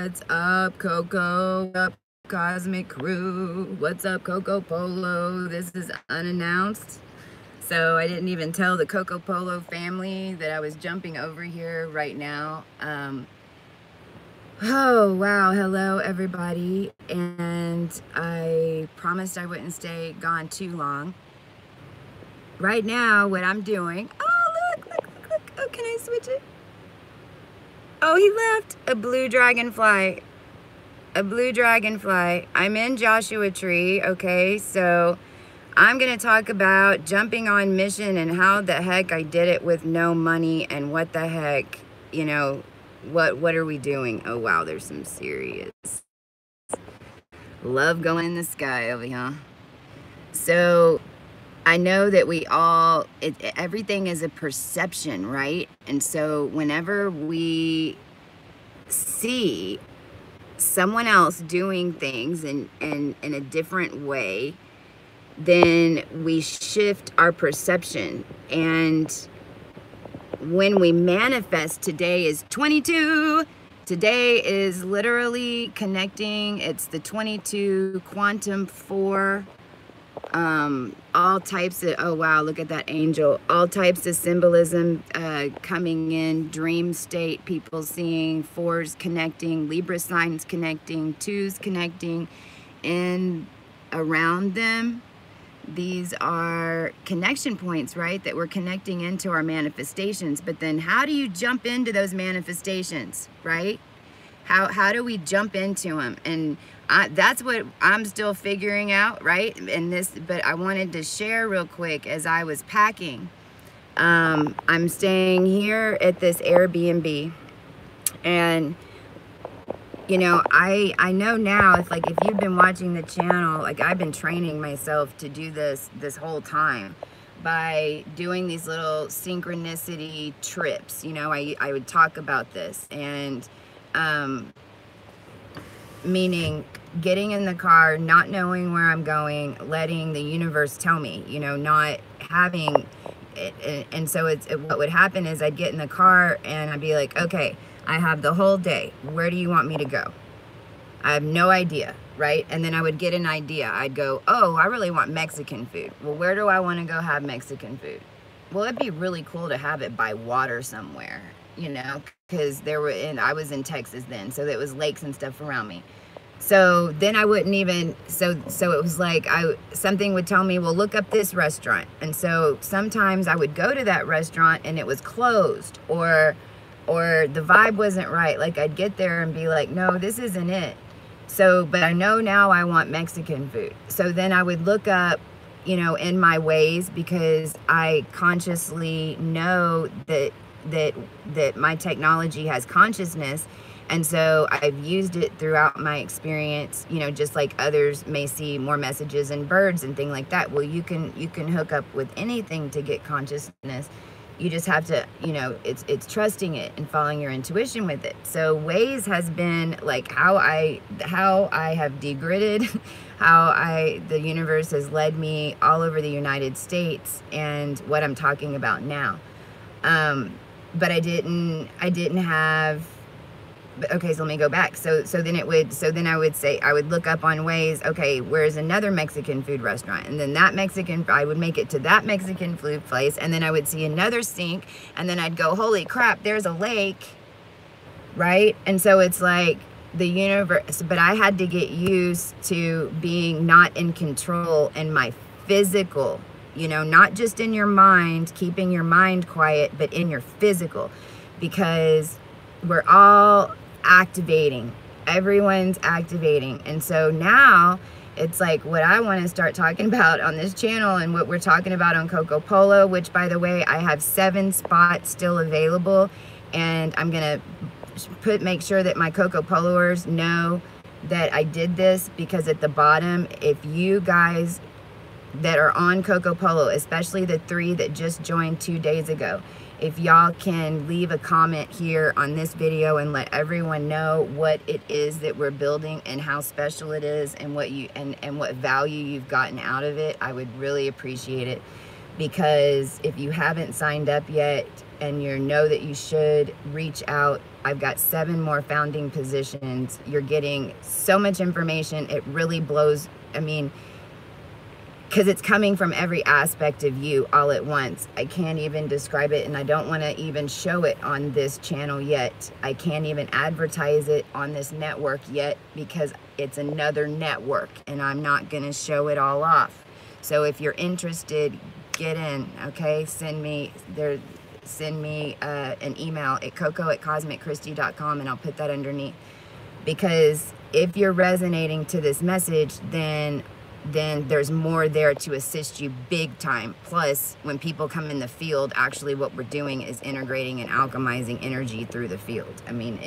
What's up, CoCo? What's up, Cosmic Crew? What's up, CoCo POLO? This is unannounced. So I didn't even tell the CoCo POLO family that I was jumping over here right now. Oh, wow. Hello, everybody. And I promised I wouldn't stay gone too long. Right now, what I'm doing... Oh, look. Oh, can I switch it? Oh, he left. A blue dragonfly. A blue dragonfly. I'm in Joshua Tree, okay? So I'm going to talk about jumping on mission and how the heck I did it with no money and what the heck, you know, what are we doing? Oh, wow, there's some serious love going in the sky over here. So I know that we all, everything is a perception, right? And so whenever we see someone else doing things in a different way, then we shift our perception. And when we manifest, today is 22. Today is literally connecting. It's the 22 quantum 4. All types of, oh wow, look at that angel. All types of symbolism coming in, dream state, people seeing 4s connecting, Libra signs connecting, 2s connecting in around them. These are connection points, right? That we're connecting into our manifestations. But then how do you jump into those manifestations, right? How do we jump into them? And that's what I'm still figuring out, right? But I wanted to share real quick as I was packing. I'm staying here at this Airbnb, and you know, I know now, if you've been watching the channel, like I've been training myself to do this whole time by doing these little synchronicity trips. You know, I would talk about this, and meaning getting in the car, not knowing where I'm going, letting the universe tell me, you know, not having it. And so what would happen is I'd get in the car and I'd be like, okay, I have the whole day. Where do you want me to go? I have no idea, right? And then I would get an idea. I'd go, oh, I really want Mexican food. Well, where do I want to go have Mexican food? Well, it'd be really cool to have it by water somewhere, you know, because I was in Texas then, so there was lakes and stuff around me. So then I wouldn't even, so it was like something would tell me, well, look up this restaurant. And so sometimes I would go to that restaurant and it was closed, or the vibe wasn't right. Like I'd get there and be like, no, this isn't it. So, but I know now I want Mexican food. So then I would look up, you know, in my ways, because I consciously know that my technology has consciousness. And so I've used it throughout my experience, you know, just like others may see more messages in birds and things like that. Well, you can hook up with anything to get consciousness. You just have to, you know, it's trusting it and following your intuition with it. So Waze has been like how I have degridded, the universe has led me all over the United States, and what I'm talking about now. But I didn't have. Okay, so let me go back. So then I would say, I would look up on Waze, okay, where's another Mexican food restaurant? And then I would make it to that Mexican food place, and then I would see another sink, and then I'd go, holy crap, there's a lake, right? And so it's like the universe, but I had to get used to being not in control in my physical, you know, not just in your mind, keeping your mind quiet, but in your physical, because we're all activating. Everyone's activating. And so now it's like what I want to start talking about on this channel, and what we're talking about on CoCo POLO, which, by the way, I have 7 spots still available, and I'm going to make sure that my CoCo POLOers know that I did this, because at the bottom, if you guys that are on CoCo POLO, especially the 3 that just joined 2 days ago, if y'all can leave a comment here on this video and let everyone know what it is that we're building and how special it is, and what value you've gotten out of it, I would really appreciate it. Because if you haven't signed up yet and you know that you should, reach out I've got 7 more founding positions. You're getting so much information. It really blows. I mean, because it's coming from every aspect of you all at once. I can't even describe it, and I don't want to even show it on this channel yet. I can't even advertise it on this network yet because it's another network, and I'm not going to show it all off. So if you're interested, get in, okay? Send me an email at coco@cosmicchristy.com, and I'll put that underneath. Because if you're resonating to this message, then there's more there to assist you big time. Plus, when people come in the field, actually what we're doing is integrating and alchemizing energy through the field. I mean,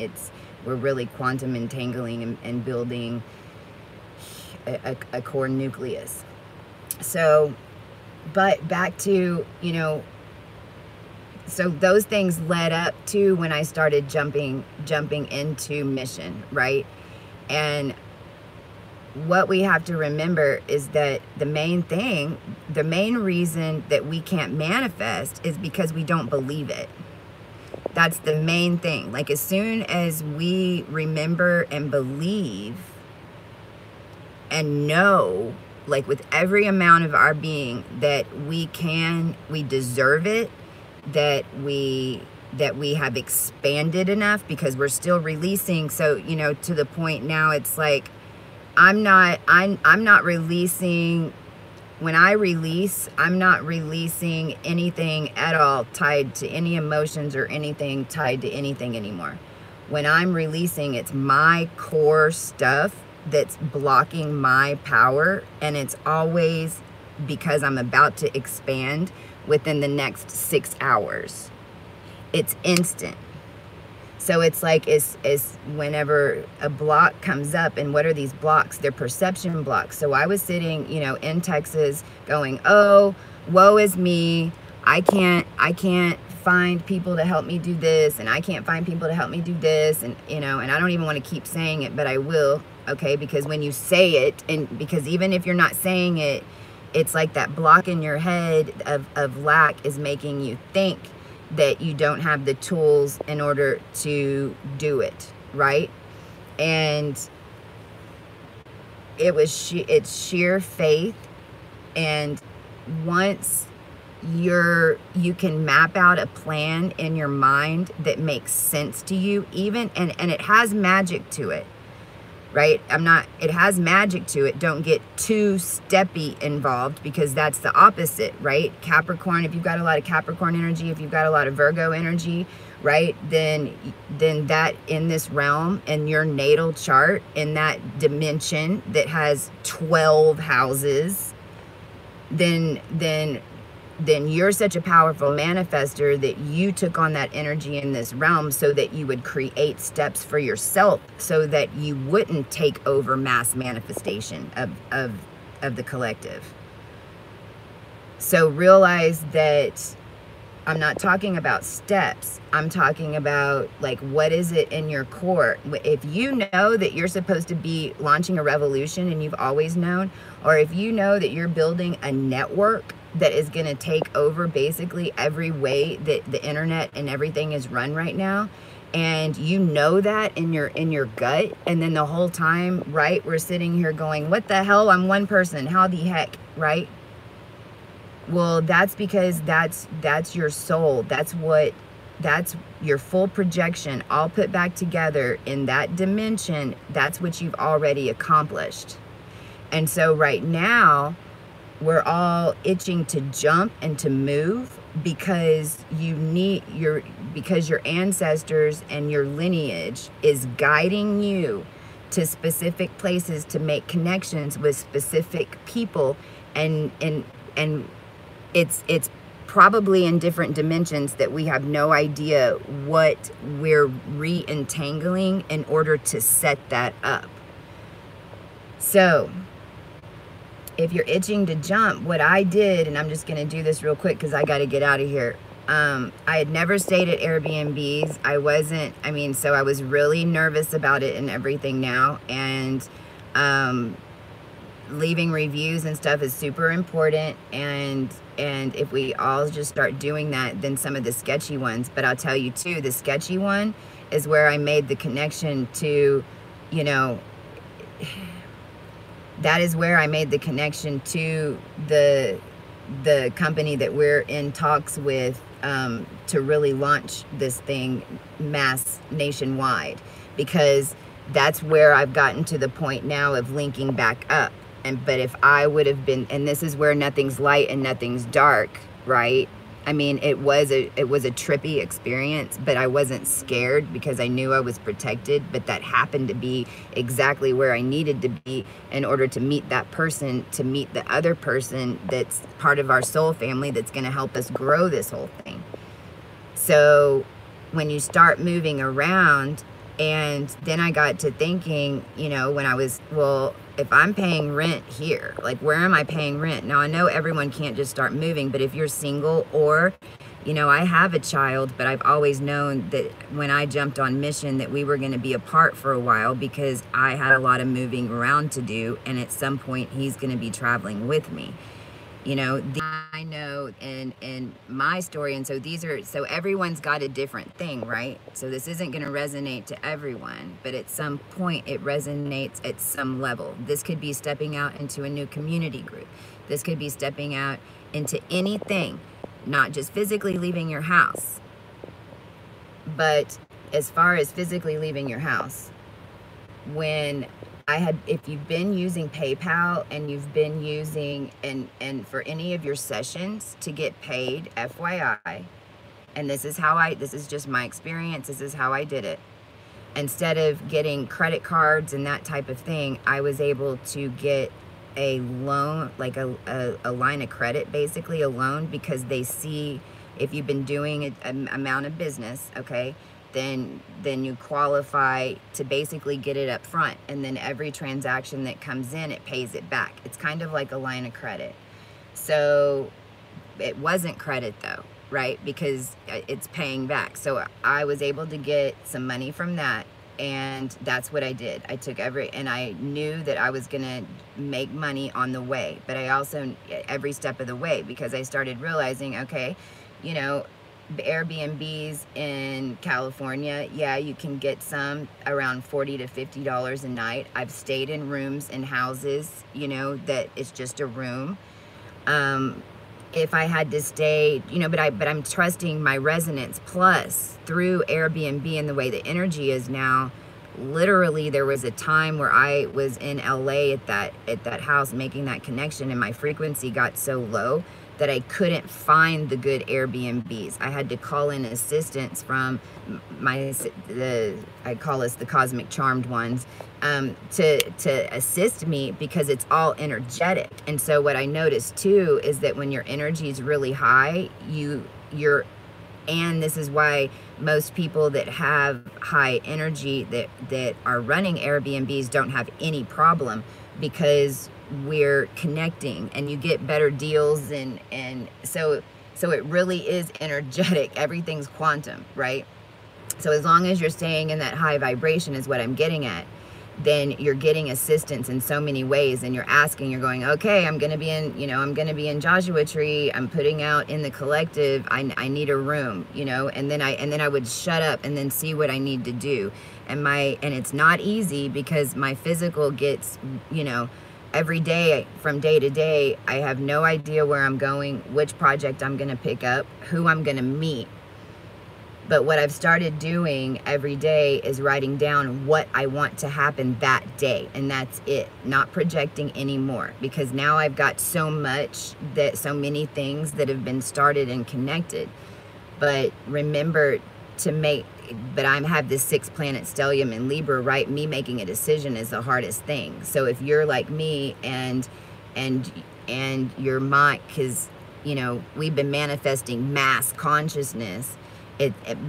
we're really quantum entangling and building a core nucleus. So, but back to, you know, so those things led up to when I started jumping into mission, right? And what we have to remember is that the main reason that we can't manifest is because we don't believe it. That's the main thing. Like, as soon as we remember and believe and know, like with every amount of our being, that we deserve it, that we have expanded enough, because we're still releasing. So, you know, to the point now, it's like, I'm not releasing. When I release, I'm not releasing anything at all tied to any emotions or anything tied to anything anymore. When I'm releasing, it's my core stuff that's blocking my power, and it's always because I'm about to expand within the next 6 hours. It's instant. So it's like, it's whenever a block comes up, and what are these blocks? They're perception blocks. So I was sitting, you know, in Texas going, oh, woe is me. I can't find people to help me do this, and I can't find people to help me do this, and, you know, and I don't even want to keep saying it, but I will, okay? Because when you say it, and because even if you're not saying it, it's like that block in your head of lack is making you think that you don't have the tools in order to do it, right? And it's sheer faith. And once you can map out a plan in your mind that makes sense to you, even, and it has magic to it, right? It has magic to it. Don't get too steppy involved, because that's the opposite, right? Capricorn, if you've got a lot of Capricorn energy, if you've got a lot of Virgo energy, right? Then that in this realm, in your natal chart, in that dimension that has 12 houses, then you're such a powerful manifester that you took on that energy in this realm so that you would create steps for yourself, so that you wouldn't take over mass manifestation of the collective. So realize that I'm not talking about steps. I'm talking about, like, what is it in your core? If you know that you're supposed to be launching a revolution, and you've always known, or if you know that you're building a network that is going to take over basically every way that the internet and everything is run right now, and you know that in your gut, and then the whole time, right, we're sitting here going, what the hell, I'm one person, how the heck, right? Well, that's because that's your soul. That's your full projection all put back together in that dimension. That's what you've already accomplished. And so right now, we're all itching to jump and to move, because because your ancestors and your lineage is guiding you to specific places to make connections with specific people, and it's probably in different dimensions that we have no idea what we're re-entangling in order to set that up. So if you're itching to jump, what I did, and I'm just going to do this real quick because I got to get out of here. I had never stayed at Airbnbs. So I was really nervous about it and everything now. And leaving reviews and stuff is super important. And if we all just start doing that, then some of the sketchy ones, but I'll tell you too, the sketchy one is where I made the connection to, you know, that is where I made the connection to the company that we're in talks with, to really launch this thing mass nationwide, because that's where I've gotten to the point now of linking back up. But if I would have been, and this is where nothing's light and nothing's dark, right? I mean, it was a trippy experience, but I wasn't scared because I knew I was protected. But that happened to be exactly where I needed to be in order to meet that person, to meet the other person that's part of our soul family that's going to help us grow this whole thing. So when you start moving around, and then I got to thinking, you know, when I was, well, if I'm paying rent here, like, where am I paying rent? Now, I know everyone can't just start moving, but if you're single, or, you know, I have a child, but I've always known that when I jumped on mission that we were going to be apart for a while, because I had a lot of moving around to do, and at some point he's going to be traveling with me. You know, I know in my story, and so so everyone's got a different thing, right? So this isn't going to resonate to everyone, but at some point it resonates at some level. This could be stepping out into a new community group. This could be stepping out into anything, not just physically leaving your house. But as far as physically leaving your house, when if you've been using PayPal and you've been using, and for any of your sessions to get paid, FYI, and this is just my experience, this is how I did it. Instead of getting credit cards and that type of thing, I was able to get a loan, like a line of credit, basically a loan, because they see if you've been doing an amount of business, okay, then you qualify to basically get it up front, and then every transaction that comes in, it pays it back. It's kind of like a line of credit. So it wasn't credit though, right? Because it's paying back. So I was able to get some money from that, and that's what I did. I took and I knew that I was gonna make money on the way, but I also, every step of the way, because I started realizing, okay, you know, Airbnbs in California, yeah, you can get some around $40 to $50 a night. I've stayed in rooms in houses, you know, that it's just a room. If I had to stay, you know, but I'm trusting my residents. Plus, through Airbnb and the way the energy is now, literally there was a time where I was in LA at that house making that connection, and my frequency got so low that I couldn't find the good Airbnbs. I had to call in assistance from I call us the cosmic charmed ones, to assist me, because it's all energetic. And so what I noticed too is that when your energy is really high, and this is why most people that have high energy that are running Airbnbs don't have any problem, because we're connecting and you get better deals, and so it really is energetic. Everything's quantum, right? So as long as you're staying in that high vibration, is what I'm getting at, then you're getting assistance in so many ways, and you're going, okay, I'm going to be in, you know, I'm going to be in Joshua Tree, I'm putting out in the collective, I need a room, you know, and then I would shut up and then see what I need to do. And it's not easy, because my physical gets, you know, every day, from day to day, I have no idea where I'm going, which project I'm going to pick up, who I'm going to meet. But what I've started doing every day is writing down what I want to happen that day. And that's it. Not projecting anymore. Because now I've got so many things that have been started and connected. But remember but I have this 6th planet stellium in Libra, right? Me making a decision is the hardest thing. So if you're like me and your mind, because, you know, we've been manifesting mass consciousness,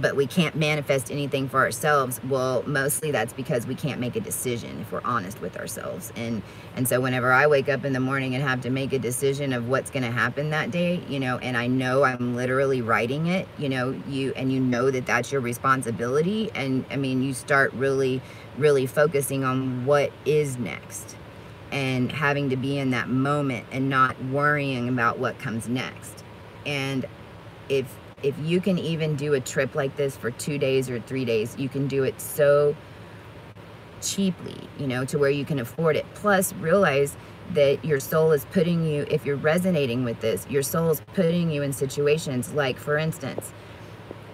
but we can't manifest anything for ourselves. Well, mostly that's because we can't make a decision, if we're honest with ourselves. And so whenever I wake up in the morning and have to make a decision of what's going to happen that day, you know, and I know I'm literally writing it, you know, you know that that's your responsibility. And I mean, you start really, really focusing on what is next, and having to be in that moment and not worrying about what comes next. And if if you can even do a trip like this for 2 days or 3 days, you can do it so cheaply, you know, to where you can afford it. Plus, realize that your soul is putting you, if you're resonating with this, your soul is putting you in situations like, for instance,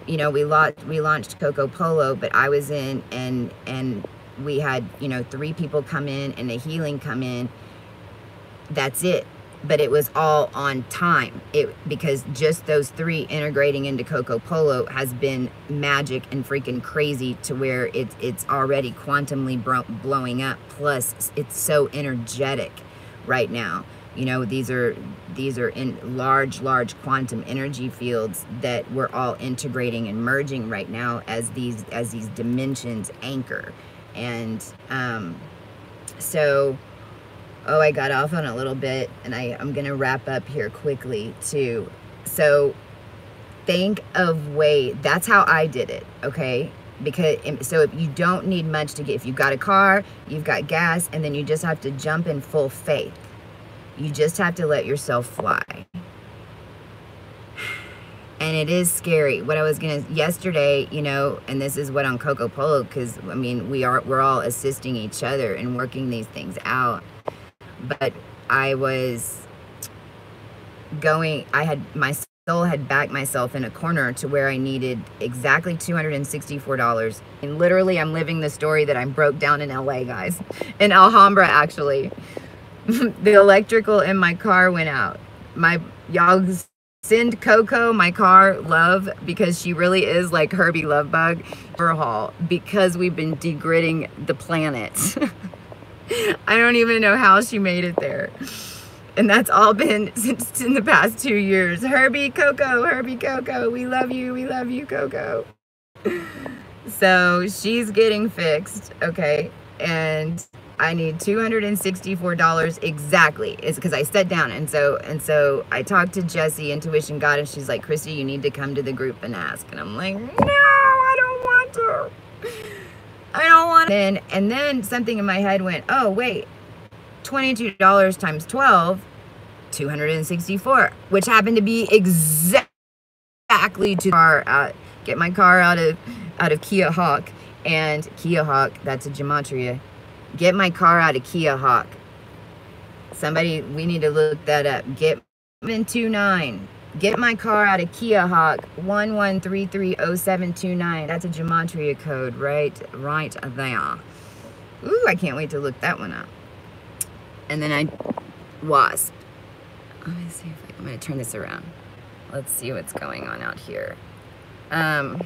you know, we launched CoCo POLO, but I was in, and we had, you know, 3 people come in and a healing come in. That's it. But it was all on time. Because just those 3 integrating into CoCo POLO has been magic and freaking crazy, to where it's already quantumly blowing up. Plus, it's so energetic right now. You know, these are in large quantum energy fields that we're all integrating and merging right now as these dimensions anchor. And so, oh, I got off on a little bit, and I'm gonna wrap up here quickly too. So think of that's how I did it, okay? Because, so if you don't need much to get, if you've got a car, you've got gas, and then you just have to jump in full faith. You just have to let yourself fly. And it is scary. What I was yesterday, you know, and this is what on CoCo POLO, because I mean, we're all assisting each other and working these things out. But I was my soul had backed myself in a corner to where I needed exactly $264. And literally, I'm living the story that I broke down in LA, guys. In Alhambra, actually. The electrical in my car went out. Y'all send CoCo, my car, love, because she really is like Herbie Lovebug overhaul, because we've been degridding the planet. I don't even know how she made it there. And that's all been since in the past 2 years. Herbie CoCo, we love you, CoCo. So she's getting fixed, okay? And I need $264 exactly. It's because I sat down, and so I talked to Jessie, Intuition God, and she's like, Christy, you need to come to the group and ask. And I'm like, no, I don't want to. I don't want to. And then something in my head went, oh wait, $22 times 12, 264, which happened to be exactly to get my car out of Kia Hawk, and Kia Hawk, that's a gematria. Get my car out of Kia Hawk. Somebody, we need to look that up. Get my car out of Kia Hawk, 11330729. That's a gematria code right there. Ooh, I can't wait to look that one up. And then wasp. Let me see if I'm gonna turn this around. Let's see what's going on out here. Wow,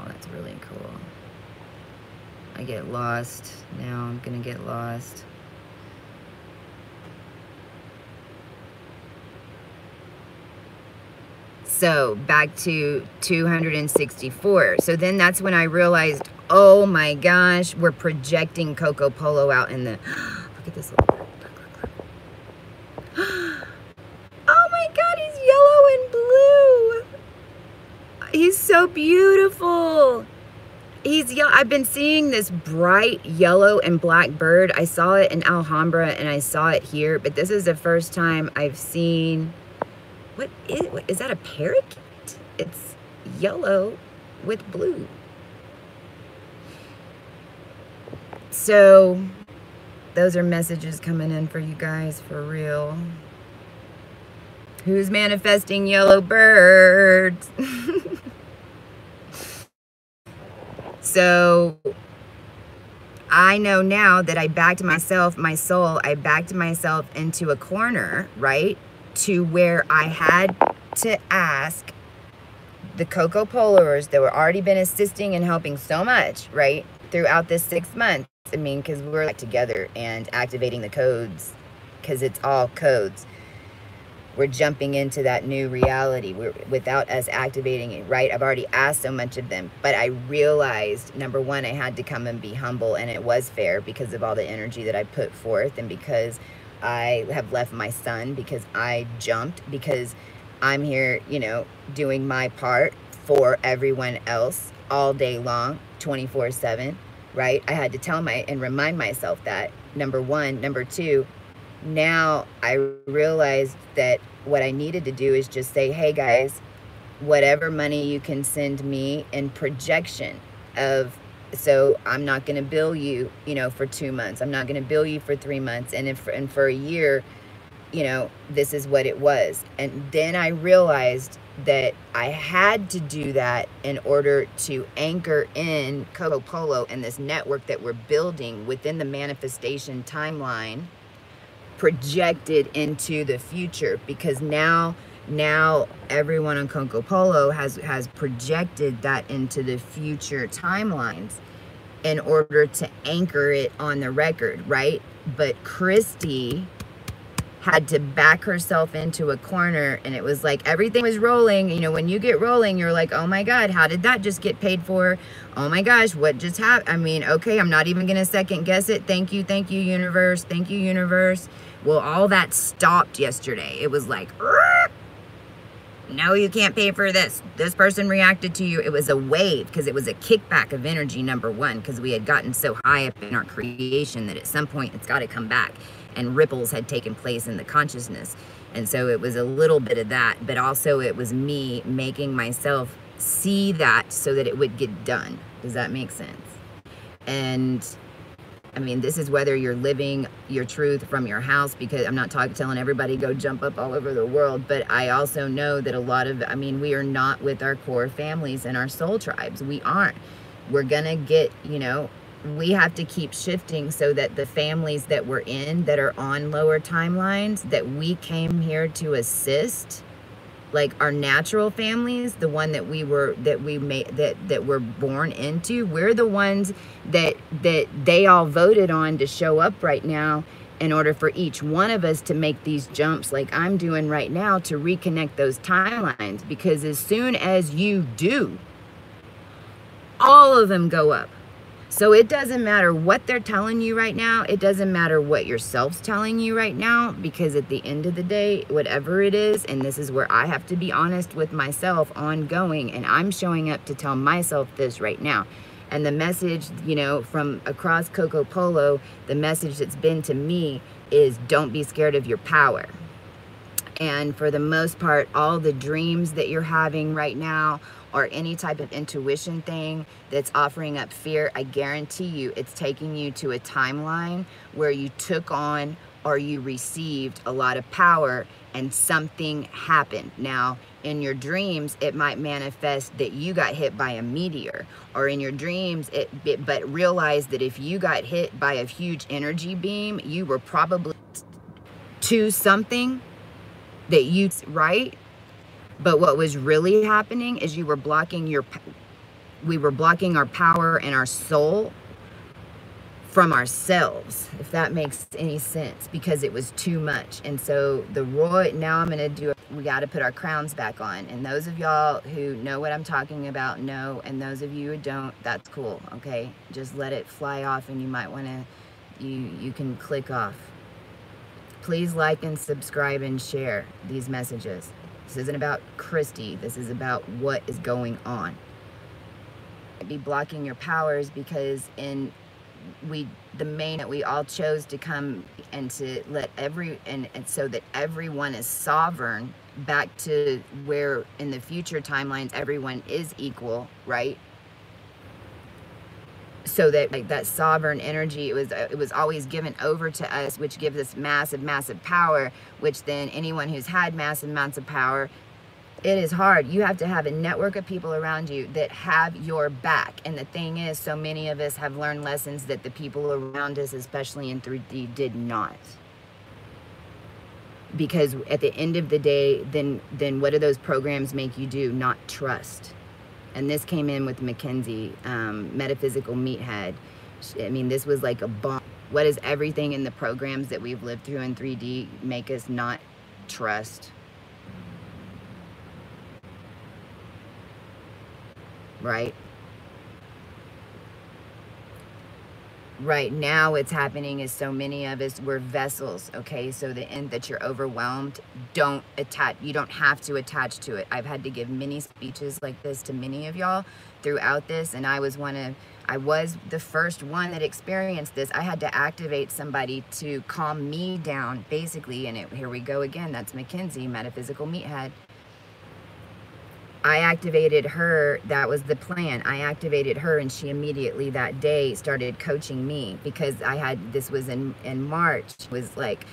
that's really cool. I get lost. Now I'm gonna get lost. So back to 264. So then that's when I realized, oh my gosh, we're projecting CoCo POLO out in the, look at this little bird. Oh my God, he's yellow and blue. He's so beautiful. I've been seeing this bright yellow and black bird. I saw it in Alhambra and I saw it here, but this is the first time I've seen, what is that, a parakeet? It's yellow with blue. So those are messages coming in for you guys, for real. Who's manifesting yellow birds? So I know now that I backed myself, my soul, I backed myself into a corner, right? To where I had to ask the CoCo POLOers that were already been assisting and helping so much, right? Throughout this 6 months. I mean, because we're like together and activating the codes, because it's all codes. We're jumping into that new reality without us activating it, right? I've already asked so much of them, but I realized, number one, I had to come and be humble, and it was fair because of all the energy that I put forth, and because I have left my son, because I jumped, because I'm here, you know, doing my part for everyone else all day long, 24/7, right? I had to tell and remind myself that, number one. Number two, now I realized that what I needed to do is just say, hey guys, whatever money you can send me in projection of, so I'm not going to bill you, you know, for 2 months. I'm not going to bill you for 3 months. And for a year, you know, this is what it was. And then I realized that I had to do that in order to anchor in CoCo POLO and this network that we're building within the manifestation timeline, projected into the future, because now everyone on CoCo POLO has projected that into the future timelines in order to anchor it on the record, right? But Christy had to back herself into a corner, and it was like everything was rolling. You know, when you get rolling, you're like, oh my God, how did that just get paid for? Oh my gosh, what just happened? I mean, okay, I'm not even gonna second guess it. Thank you, universe. Thank you, universe. Well, all that stopped yesterday. It was like, no, you can't pay for this. This person reacted to you. It was a wave, because it was a kickback of energy, number one, because we had gotten so high up in our creation that at some point it's got to come back. And ripples had taken place in the consciousness. And so it was a little bit of that, but also it was me making myself see that so that it would get done. Does that make sense? And I mean, this is whether you're living your truth from your house, because I'm not telling everybody go jump up all over the world, but I also know that a lot of, I mean, we are not with our core families and our soul tribes. We aren't. We're gonna get, you know, we have to keep shifting so that the families that we're in that are on lower timelines, that we came here to assist, like our natural families, the one that we're born into, we're the ones that they all voted on to show up right now, in order for each one of us to make these jumps like I'm doing right now, to reconnect those timelines. Because as soon as you do, all of them go up. So it doesn't matter what they're telling you right now. It doesn't matter what yourself's telling you right now, because at the end of the day, whatever it is, and this is where I have to be honest with myself ongoing, and I'm showing up to tell myself this right now. And the message, you know, from across CoCo POLO, the message that's been to me is, don't be scared of your power. And for the most part, all the dreams that you're having right now, or any type of intuition thing that's offering up fear, I guarantee you it's taking you to a timeline where you took on or you received a lot of power and something happened. Now, in your dreams, it might manifest that you got hit by a meteor, or in your dreams, but realize that if you got hit by a huge energy beam, you were probably to something that you, right? But what was really happening is we were blocking our power and our soul from ourselves, if that makes any sense, because it was too much. And so now I'm going to we got to put our crowns back on. And those of y'all who know what I'm talking about know, and those of you who don't, that's cool, okay? Just let it fly off, and you might want to, you can click off. Please like and subscribe and share these messages. This isn't about Christy. This is about what is going on. Be blocking your powers because the main that we all chose to come and to let and so that everyone is sovereign, back to where in the future timelines everyone is equal, right? So that, like, that sovereign energy, it was always given over to us, which gives us massive power, which then anyone who's had massive amounts of power, it is hard. You have to have a network of people around you that have your back. And the thing is, so many of us have learned lessons that the people around us, especially in 3D, did not. Because at the end of the day, then what do those programs make you do? Not trust. And this came in with Mackenzie, Metaphysical Meathead. I mean, this was like a bomb. What does everything in the programs that we've lived through in 3D make us not trust? Right? Right now what's happening is so many of us, we're vessels, okay? So the end that you're overwhelmed, don't attach. You don't have to attach to it. I've had to give many speeches like this to many of y'all throughout this, and I was one of, I was the first one that experienced this. I had to activate somebody to calm me down, basically. And here we go again. That's Mackenzie, metaphysical meathead. I activated her. That was the plan. I activated her, and she immediately that day started coaching me, because this was in March, was like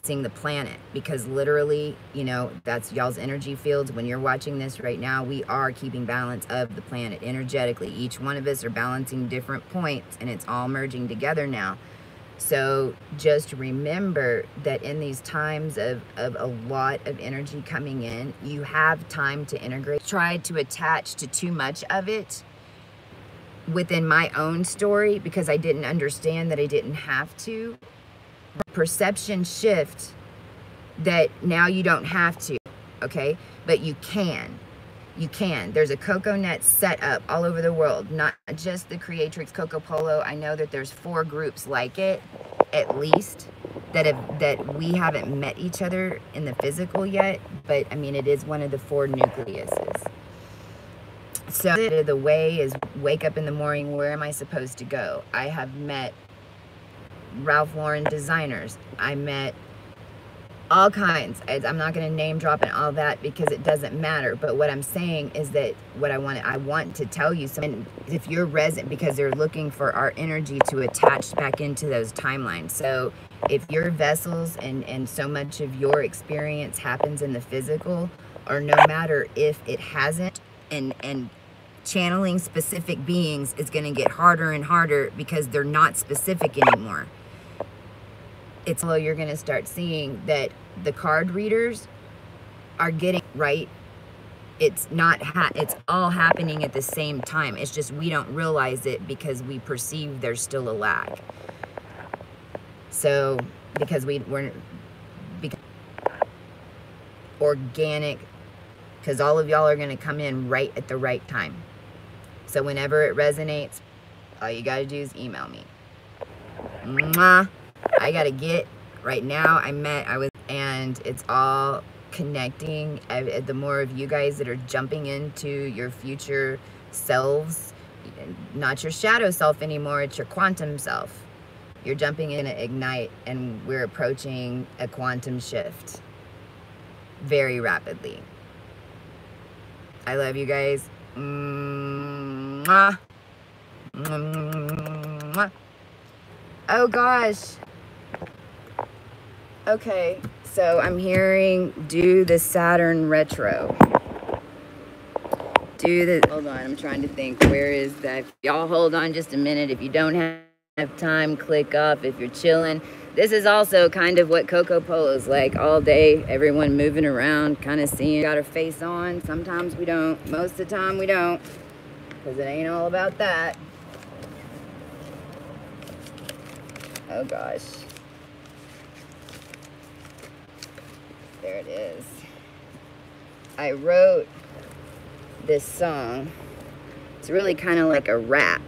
seeing the planet, because literally, you know, that's y'all's energy fields. When you're watching this right now, we are keeping balance of the planet energetically. Each one of us are balancing different points, and it's all merging together now. So just remember that in these times of a lot of energy coming in, you have time to integrate. Tried to attach to too much of it within my own story, because I didn't understand that I didn't have to. Perception shift that now you don't have to, okay? But you can. You can. There's a CoCo net set up all over the world, not just the Creatrix CoCo POLO. I know that there's 4 groups like it, at least, that we haven't met each other in the physical yet, but I mean, it is one of the 4 nucleuses. So the way is wake up in the morning, where am I supposed to go? I have met Ralph Lauren designers. I met all kinds. I'm not going to name drop and all that, because it doesn't matter. But what I'm saying is that what I want to tell you, something, if you're resident, because they're looking for our energy to attach back into those timelines. So if your vessels and so much of your experience happens in the physical, or no matter if it hasn't, and channeling specific beings is going to get harder and harder, because they're not specific anymore. It's you're going to start seeing that the card readers are getting right. It's not it's all happening at the same time. It's just we don't realize it, because we perceive there's still a lag. So because we're organic, because all of y'all are going to come in right at the right time. So whenever it resonates, all you got to do is email me. Mwah. I gotta get right now. And it's all connecting. The more of you guys that are jumping into your future selves, not your shadow self anymore, it's your quantum self. You're jumping in at Ignite, and we're approaching a quantum shift very rapidly. I love you guys. Mwah. Mwah. Oh gosh. Okay, so I'm hearing do the Saturn retro. Hold on, I'm trying to think, where is that? Y'all hold on just a minute. If you don't have time, click off. If you're chilling, this is also kind of what CoCo POLO's like all day. Everyone moving around, kind of seeing, got her face on. Sometimes we don't, most of the time we don't, because it ain't all about that. Oh gosh. There it is. I wrote this song. It's really kind of like a rap.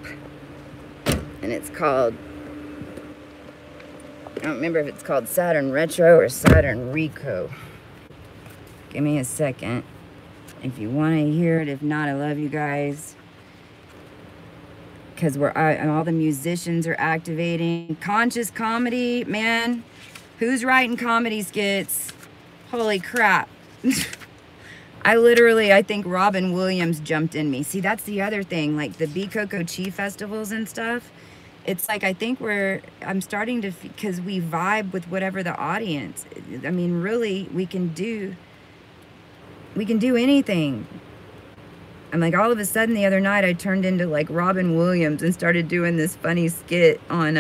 And it's called, I don't remember if it's called Saturn Retro or Saturn Rico. Give me a second if you want to hear it. If not, I love you guys. Because all the musicians are activating. Conscious comedy, man. Who's writing comedy skits? Holy crap. I think Robin Williams jumped in me. See, that's the other thing. Like the CoCo Chi festivals and stuff. It's like, I think I'm starting to, because we vibe with whatever the audience. I mean, really, we can do anything. I'm like, all of a sudden the other night I turned into like Robin Williams and started doing this funny skit on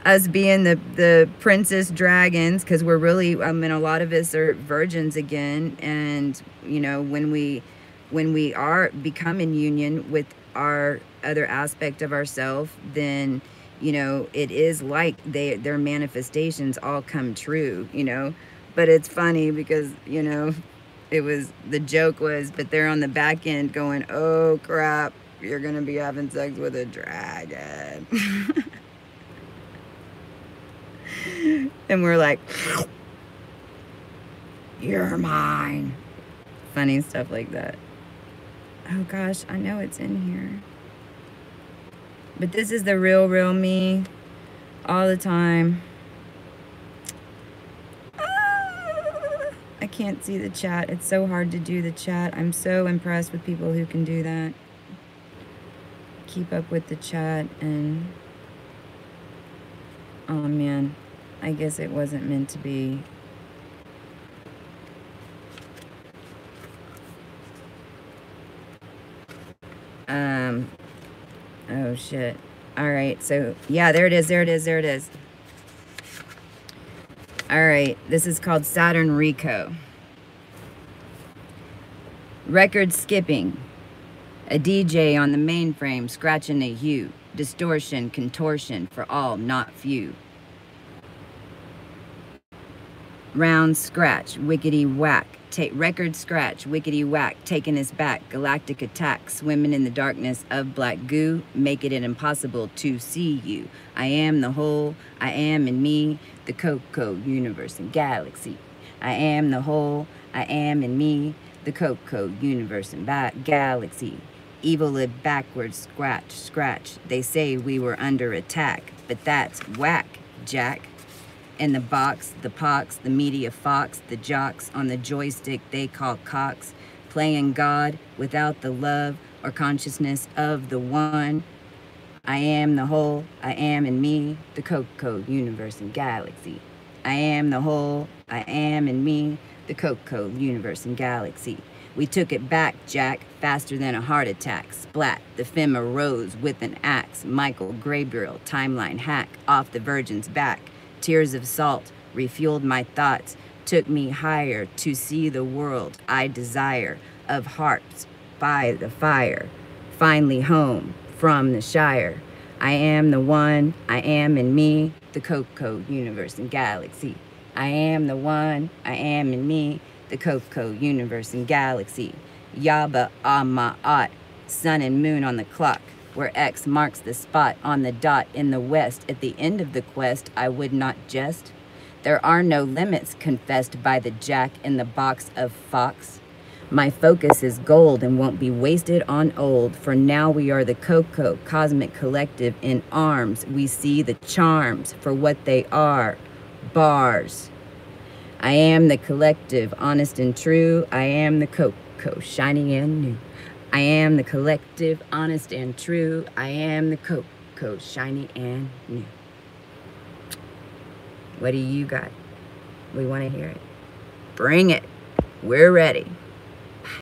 us being the princess dragons, because we're really, I mean, a lot of us are virgins again, and you know, when we are become in union with our other aspect of ourselves, then you know, it is like their manifestations all come true, you know. But it's funny because, you know, the joke was, but they're on the back end going, oh crap, you're gonna be having sex with a dragon. And we're like, you're mine. Funny stuff like that. Oh gosh, I know it's in here. But this is the real me all the time. I can't see the chat. It's so hard to do the chat. I'm so impressed with people who can do that. Keep up with the chat and... Oh man, I guess it wasn't meant to be. Oh shit. All right, so yeah, there it is. All right, this is called Saturn Rico. Record skipping. A DJ on the mainframe scratching a hue. Distortion, contortion for all, not few. Round scratch, wickety whack. Record scratch, wickety whack, taking us back. Galactic attack, swimming in the darkness of black goo, making it impossible to see you. I am the whole, I am in me, the CoCo universe and galaxy. I am the whole, I am in me, the CoCo universe and galaxy. Evil lived backwards, scratch, scratch. They say we were under attack, but that's whack, Jack. In the box, the pox, the media fox, the jocks on the joystick they call cocks, playing God without the love or consciousness of the one. I am the whole, I am in me, the CoCo universe and galaxy. I am the whole, I am in me, the CoCo universe and galaxy. We took it back, Jack, faster than a heart attack. Splat, the Femme arose with an axe. Michael Gabriel, timeline hack, off the Virgin's back. Tears of salt refueled my thoughts, took me higher to see the world I desire, of hearts by the fire. Finally home from the Shire. I am the one, I am in me, the CoCo universe and galaxy. I am the one, I am in me, the CoCo universe and galaxy. Yaba Ma'at, sun and moon on the clock, where X marks the spot on the dot in the west. At the end of the quest, I would not jest. There are no limits confessed by the jack in the box of Fox. My focus is gold and won't be wasted on old, for now we are the CoCo, cosmic collective in arms. We see the charms for what they are, bars. I am the collective, honest and true. I am the CoCo, shiny and new. I am the collective, honest and true. I am the CoCo, shiny and new. What do you got? We want to hear it. Bring it. We're ready.